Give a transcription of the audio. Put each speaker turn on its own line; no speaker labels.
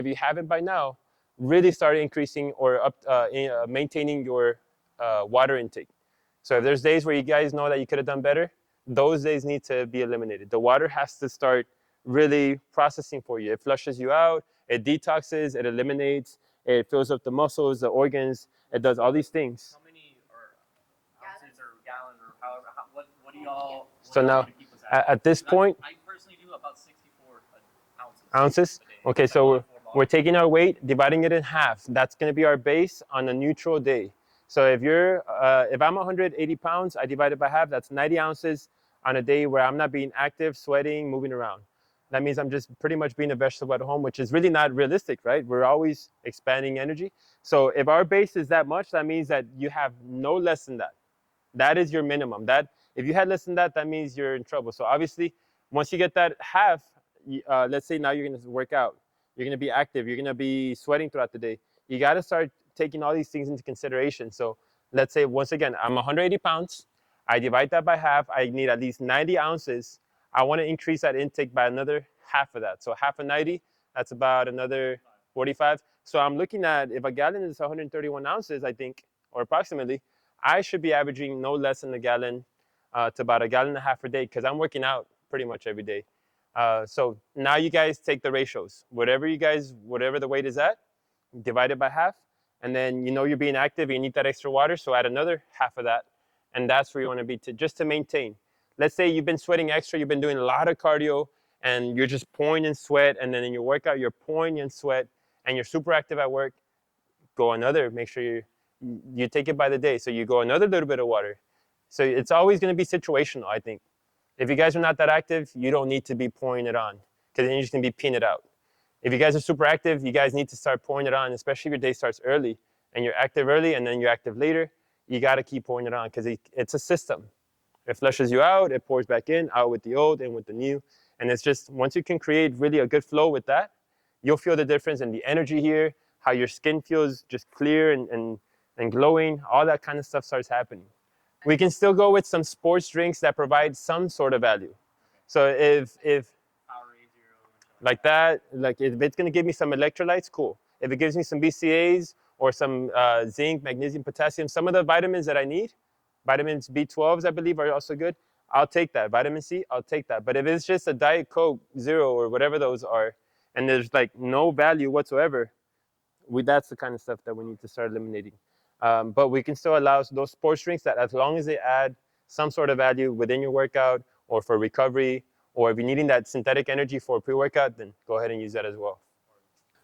if you haven't by now, really start increasing or maintaining your water intake. So if there's days where you guys know that you could have done better, those days need to be eliminated. The water has to start really processing for you. It flushes you out, it detoxes, it eliminates, it fills up the muscles, the organs, it does all these things.
How many ounces or gallons or however? What do y'all?
So now, at this point,
I personally do about 64 ounces.
Ounces? Okay, so we're taking our weight, dividing it in half. That's going to be our base on a neutral day. So if I'm 180 pounds, I divide it by half. That's 90 ounces on a day where I'm not being active, sweating, moving around. That means I'm just pretty much being a vegetable at home, which is really not realistic, right? We're always expanding energy. So if our base is that much, that means that you have no less than that. That is your minimum. That if you had less than that, that means you're in trouble. So obviously, once you get that half, let's say now you're going to work out, you're going to be active, you're going to be sweating throughout the day. You got to start taking all these things into consideration. So let's say, once again, I'm 180 pounds. I divide that by half. I need at least 90 ounces. I want to increase that intake by another half of that. So half of 90, that's about another 45. So I'm looking at, if a gallon is 131 ounces, I think, or approximately, I should be averaging no less than a gallon to about a gallon and a half per day, because I'm working out pretty much every day. So now you guys take the ratios. Whatever the weight is at, divide it by half. And then you know you're being active, you need that extra water, so add another half of that. And that's where you want to be just to maintain. Let's say you've been sweating extra, you've been doing a lot of cardio, and you're just pouring in sweat, and then in your workout, you're pouring in sweat, and you're super active at work, make sure you take it by the day. So you go another little bit of water. So it's always going to be situational, I think. If you guys are not that active, you don't need to be pouring it on, because then you're just going to be peeing it out. If you guys are super active, you guys need to start pouring it on, especially if your day starts early and you're active early and then you're active later. You got to keep pouring it on, because it's a system. It flushes you out, it pours back in, out with the old and with the new. And it's just, once you can create really a good flow with that, you'll feel the difference in the energy here, how your skin feels just clear and glowing. All that kind of stuff starts happening. We can still go with some sports drinks that provide some sort of value. So if like that, like if it's going to give me some electrolytes, cool. If it gives me some BCAAs or some zinc, magnesium, potassium, some of the vitamins that I need, vitamins B12s, I believe, are also good. I'll take that. Vitamin C, I'll take that. But if it's just a Diet Coke Zero or whatever those are, and there's like no value whatsoever, that's the kind of stuff that we need to start eliminating. But we can still allow those sports drinks that, as long as they add some sort of value within your workout or for recovery, or if you're needing that synthetic energy for pre-workout, then go ahead and use that as well.